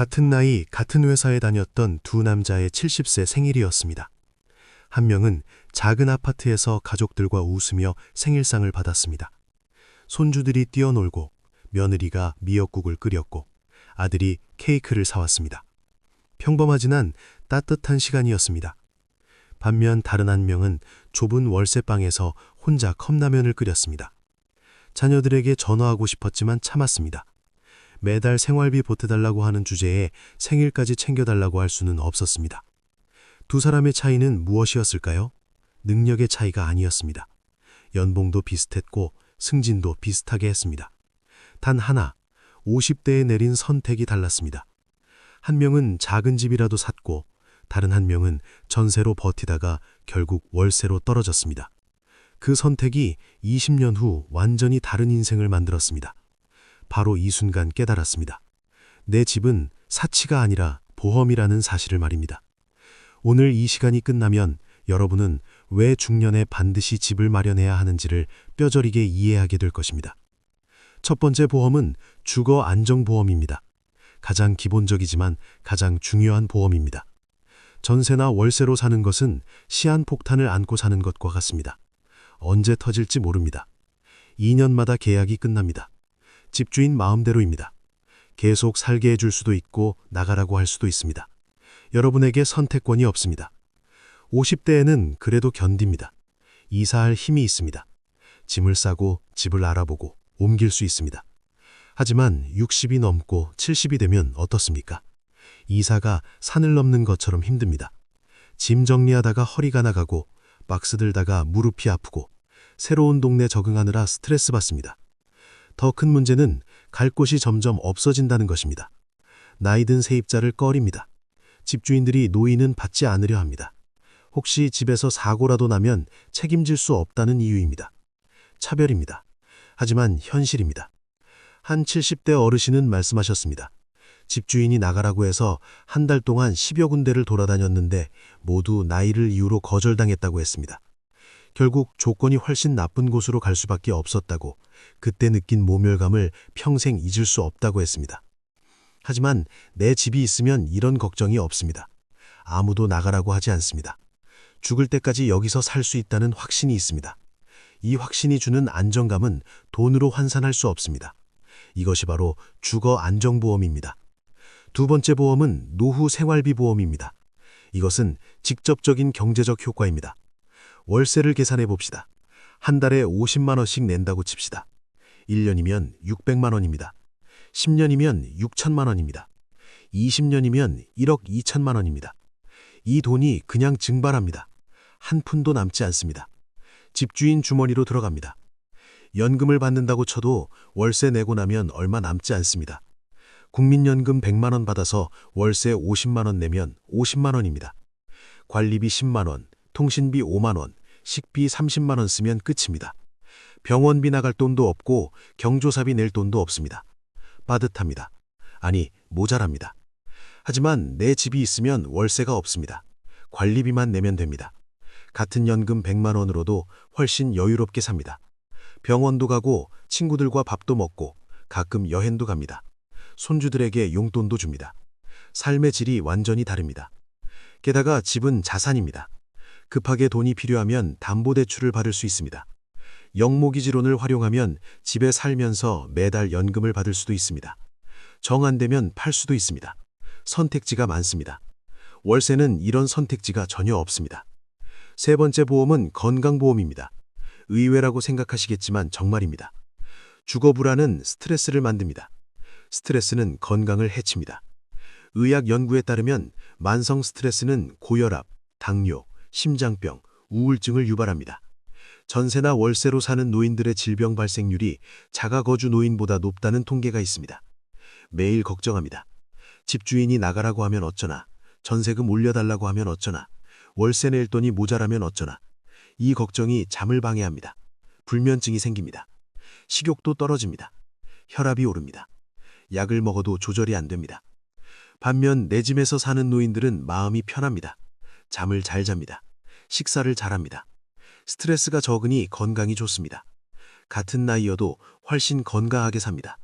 같은 나이, 같은 회사에 다녔던 두 남자의 70세 생일이었습니다. 한 명은 작은 아파트에서 가족들과 웃으며 생일상을 받았습니다. 손주들이 뛰어놀고 며느리가 미역국을 끓였고 아들이 케이크를 사왔습니다. 평범하지만 따뜻한 시간이었습니다. 반면 다른 한 명은 좁은 월세방에서 혼자 컵라면을 끓였습니다. 자녀들에게 전화하고 싶었지만 참았습니다. 매달 생활비 보태달라고 하는 주제에 생일까지 챙겨달라고 할 수는 없었습니다. 두 사람의 차이는 무엇이었을까요? 능력의 차이가 아니었습니다. 연봉도 비슷했고 승진도 비슷하게 했습니다. 단 하나, 50대에 내린 선택이 달랐습니다. 한 명은 작은 집이라도 샀고 다른 한 명은 전세로 버티다가 결국 월세로 떨어졌습니다. 그 선택이 20년 후 완전히 다른 인생을 만들었습니다. 바로 이 순간 깨달았습니다. 내 집은 사치가 아니라 보험이라는 사실을 말입니다. 오늘 이 시간이 끝나면 여러분은 왜 중년에 반드시 집을 마련해야 하는지를 뼈저리게 이해하게 될 것입니다. 첫 번째 보험은 주거 안정보험입니다. 가장 기본적이지만 가장 중요한 보험입니다. 전세나 월세로 사는 것은 시한폭탄을 안고 사는 것과 같습니다. 언제 터질지 모릅니다. 2년마다 계약이 끝납니다. 집주인 마음대로입니다. 계속 살게 해줄 수도 있고 나가라고 할 수도 있습니다. 여러분에게 선택권이 없습니다. 50대에는 그래도 견딥니다. 이사할 힘이 있습니다. 짐을 싸고 집을 알아보고 옮길 수 있습니다. 하지만 60이 넘고 70이 되면 어떻습니까? 이사가 산을 넘는 것처럼 힘듭니다. 짐 정리하다가 허리가 나가고 박스 들다가 무릎이 아프고 새로운 동네 적응하느라 스트레스 받습니다. 더 큰 문제는 갈 곳이 점점 없어진다는 것입니다. 나이든 세입자를 꺼립니다. 집주인들이 노인은 받지 않으려 합니다. 혹시 집에서 사고라도 나면 책임질 수 없다는 이유입니다. 차별입니다. 하지만 현실입니다. 한 70대 어르신은 말씀하셨습니다. 집주인이 나가라고 해서 한 달 동안 10여 군데를 돌아다녔는데 모두 나이를 이유로 거절당했다고 했습니다. 결국 조건이 훨씬 나쁜 곳으로 갈 수밖에 없었다고, 그때 느낀 모멸감을 평생 잊을 수 없다고 했습니다. 하지만 내 집이 있으면 이런 걱정이 없습니다. 아무도 나가라고 하지 않습니다. 죽을 때까지 여기서 살 수 있다는 확신이 있습니다. 이 확신이 주는 안정감은 돈으로 환산할 수 없습니다. 이것이 바로 주거 안정보험입니다. 두 번째 보험은 노후 생활비 보험입니다. 이것은 직접적인 경제적 효과입니다. 월세를 계산해 봅시다. 한 달에 50만 원씩 낸다고 칩시다. 1년이면 600만 원입니다. 10년이면 6천만 원입니다. 20년이면 1억 2천만 원입니다. 이 돈이 그냥 증발합니다. 한 푼도 남지 않습니다. 집주인 주머니로 들어갑니다. 연금을 받는다고 쳐도 월세 내고 나면 얼마 남지 않습니다. 국민연금 100만 원 받아서 월세 50만 원 내면 50만 원입니다. 관리비 10만 원, 통신비 5만 원, 식비 30만 원 쓰면 끝입니다. 병원비 나갈 돈도 없고 경조사비 낼 돈도 없습니다. 빠듯합니다. 아니, 모자랍니다. 하지만 내 집이 있으면 월세가 없습니다. 관리비만 내면 됩니다. 같은 연금 100만 원으로도 훨씬 여유롭게 삽니다. 병원도 가고 친구들과 밥도 먹고 가끔 여행도 갑니다. 손주들에게 용돈도 줍니다. 삶의 질이 완전히 다릅니다. 게다가 집은 자산입니다. 급하게 돈이 필요하면 담보대출을 받을 수 있습니다. 영모기지론을 활용하면 집에 살면서 매달 연금을 받을 수도 있습니다. 정 안 되면 팔 수도 있습니다. 선택지가 많습니다. 월세는 이런 선택지가 전혀 없습니다. 세 번째 보험은 건강보험입니다. 의외라고 생각하시겠지만 정말입니다. 주거 불안은 스트레스를 만듭니다. 스트레스는 건강을 해칩니다. 의학 연구에 따르면 만성 스트레스는 고혈압, 당뇨, 심장병, 우울증을 유발합니다. 전세나 월세로 사는 노인들의 질병 발생률이 자가거주 노인보다 높다는 통계가 있습니다. 매일 걱정합니다. 집주인이 나가라고 하면 어쩌나, 전세금 올려달라고 하면 어쩌나, 월세 낼 돈이 모자라면 어쩌나. 이 걱정이 잠을 방해합니다. 불면증이 생깁니다. 식욕도 떨어집니다. 혈압이 오릅니다. 약을 먹어도 조절이 안 됩니다. 반면 내 집에서 사는 노인들은 마음이 편합니다. 잠을 잘 잡니다. 식사를 잘합니다. 스트레스가 적으니 건강이 좋습니다. 같은 나이여도 훨씬 건강하게 삽니다.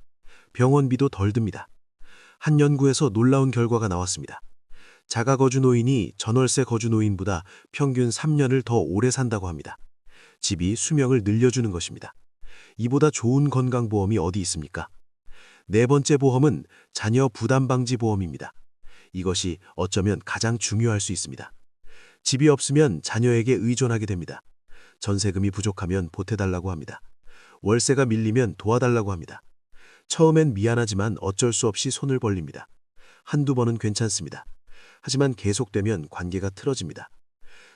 병원비도 덜 듭니다. 한 연구에서 놀라운 결과가 나왔습니다. 자가거주 노인이 전월세 거주 노인보다 평균 3년을 더 오래 산다고 합니다. 집이 수명을 늘려주는 것입니다. 이보다 좋은 건강보험이 어디 있습니까? 네 번째 보험은 자녀 부담방지 보험입니다. 이것이 어쩌면 가장 중요할 수 있습니다. 집이 없으면 자녀에게 의존하게 됩니다. 전세금이 부족하면 보태달라고 합니다. 월세가 밀리면 도와달라고 합니다. 처음엔 미안하지만 어쩔 수 없이 손을 벌립니다. 한두 번은 괜찮습니다. 하지만 계속되면 관계가 틀어집니다.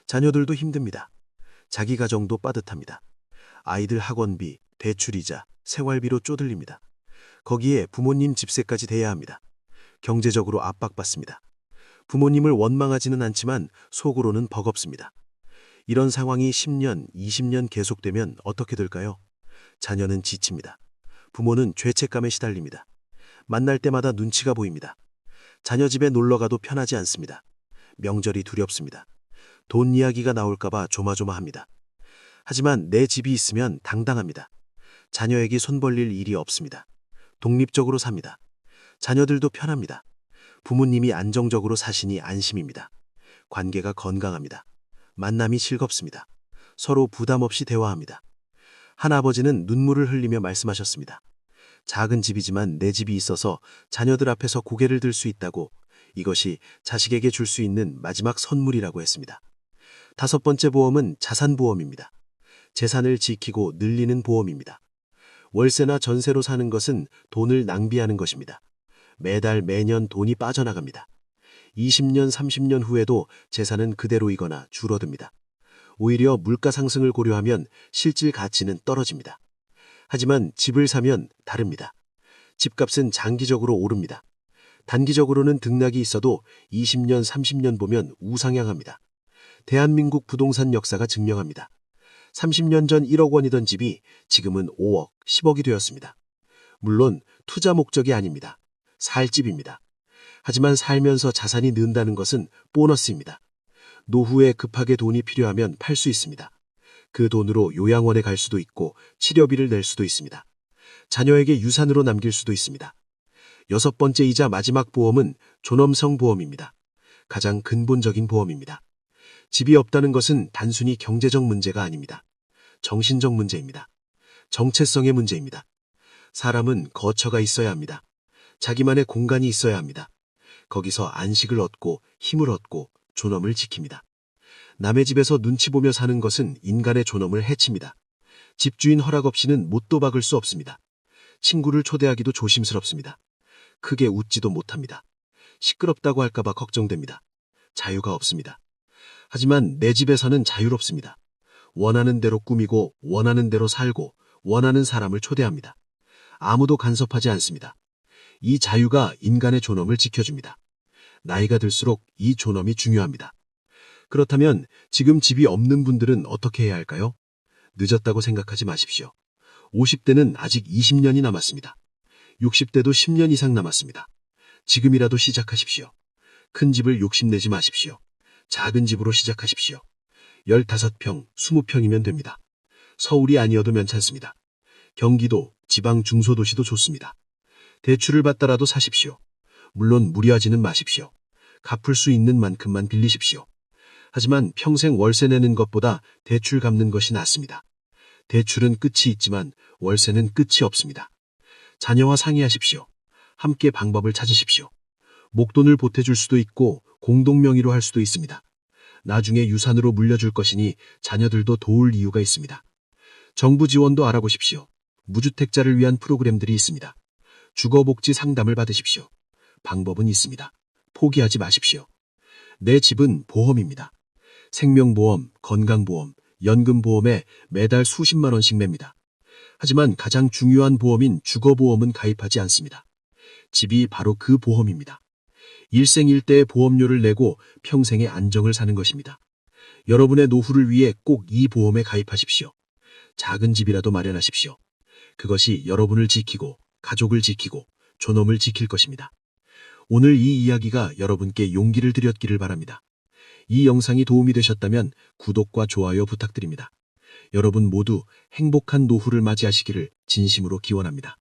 자녀들도 힘듭니다. 자기 가정도 빠듯합니다. 아이들 학원비, 대출이자, 생활비로 쪼들립니다. 거기에 부모님 집세까지 대야 합니다. 경제적으로 압박받습니다. 부모님을 원망하지는 않지만 속으로는 버겁습니다. 이런 상황이 10년, 20년 계속되면 어떻게 될까요? 자녀는 지칩니다. 부모는 죄책감에 시달립니다. 만날 때마다 눈치가 보입니다. 자녀 집에 놀러가도 편하지 않습니다. 명절이 두렵습니다. 돈 이야기가 나올까봐 조마조마합니다. 하지만 내 집이 있으면 당당합니다. 자녀에게 손 벌릴 일이 없습니다. 독립적으로 삽니다. 자녀들도 편합니다. 부모님이 안정적으로 사시니 안심입니다. 관계가 건강합니다. 만남이 즐겁습니다. 서로 부담 없이 대화합니다. 한 아버지는 눈물을 흘리며 말씀하셨습니다. 작은 집이지만 내 집이 있어서 자녀들 앞에서 고개를 들 수 있다고, 이것이 자식에게 줄 수 있는 마지막 선물이라고 했습니다. 다섯 번째 보험은 자산보험입니다. 재산을 지키고 늘리는 보험입니다. 월세나 전세로 사는 것은 돈을 낭비하는 것입니다. 매달 매년 돈이 빠져나갑니다. 20년, 30년 후에도 재산은 그대로이거나 줄어듭니다. 오히려 물가 상승을 고려하면 실질 가치는 떨어집니다. 하지만 집을 사면 다릅니다. 집값은 장기적으로 오릅니다. 단기적으로는 등락이 있어도 20년, 30년 보면 우상향합니다. 대한민국 부동산 역사가 증명합니다. 30년 전 1억 원이던 집이 지금은 5억, 10억이 되었습니다. 물론 투자 목적이 아닙니다. 살 집입니다. 하지만 살면서 자산이 는다는 것은 보너스입니다. 노후에 급하게 돈이 필요하면 팔 수 있습니다. 그 돈으로 요양원에 갈 수도 있고 치료비를 낼 수도 있습니다. 자녀에게 유산으로 남길 수도 있습니다. 여섯 번째이자 마지막 보험은 존엄성 보험입니다. 가장 근본적인 보험입니다. 집이 없다는 것은 단순히 경제적 문제가 아닙니다. 정신적 문제입니다. 정체성의 문제입니다. 사람은 거처가 있어야 합니다. 자기만의 공간이 있어야 합니다. 거기서 안식을 얻고 힘을 얻고 존엄을 지킵니다. 남의 집에서 눈치 보며 사는 것은 인간의 존엄을 해칩니다. 집주인 허락 없이는 못도 박을 수 없습니다. 친구를 초대하기도 조심스럽습니다. 크게 웃지도 못합니다. 시끄럽다고 할까봐 걱정됩니다. 자유가 없습니다. 하지만 내 집에서는 자유롭습니다. 원하는 대로 꾸미고 원하는 대로 살고 원하는 사람을 초대합니다. 아무도 간섭하지 않습니다. 이 자유가 인간의 존엄을 지켜줍니다. 나이가 들수록 이 존엄이 중요합니다. 그렇다면 지금 집이 없는 분들은 어떻게 해야 할까요? 늦었다고 생각하지 마십시오. 50대는 아직 20년이 남았습니다. 60대도 10년 이상 남았습니다. 지금이라도 시작하십시오. 큰 집을 욕심내지 마십시오. 작은 집으로 시작하십시오. 15평, 20평이면 됩니다. 서울이 아니어도 괜찮습니다. 경기도, 지방 중소도시도 좋습니다. 대출을 받더라도 사십시오. 물론 무리하지는 마십시오. 갚을 수 있는 만큼만 빌리십시오. 하지만 평생 월세 내는 것보다 대출 갚는 것이 낫습니다. 대출은 끝이 있지만 월세는 끝이 없습니다. 자녀와 상의하십시오. 함께 방법을 찾으십시오. 목돈을 보태줄 수도 있고 공동명의로 할 수도 있습니다. 나중에 유산으로 물려줄 것이니 자녀들도 도울 이유가 있습니다. 정부 지원도 알아보십시오. 무주택자를 위한 프로그램들이 있습니다. 주거복지 상담을 받으십시오. 방법은 있습니다. 포기하지 마십시오. 내 집은 보험입니다. 생명보험, 건강보험, 연금보험에 매달 수십만 원씩 냅니다. 하지만 가장 중요한 보험인 주거보험은 가입하지 않습니다. 집이 바로 그 보험입니다. 일생일대의 보험료를 내고 평생의 안정을 사는 것입니다. 여러분의 노후를 위해 꼭 이 보험에 가입하십시오. 작은 집이라도 마련하십시오. 그것이 여러분을 지키고 가족을 지키고 존엄을 지킬 것입니다. 오늘 이 이야기가 여러분께 용기를 드렸기를 바랍니다. 이 영상이 도움이 되셨다면 구독과 좋아요 부탁드립니다. 여러분 모두 행복한 노후를 맞이하시기를 진심으로 기원합니다.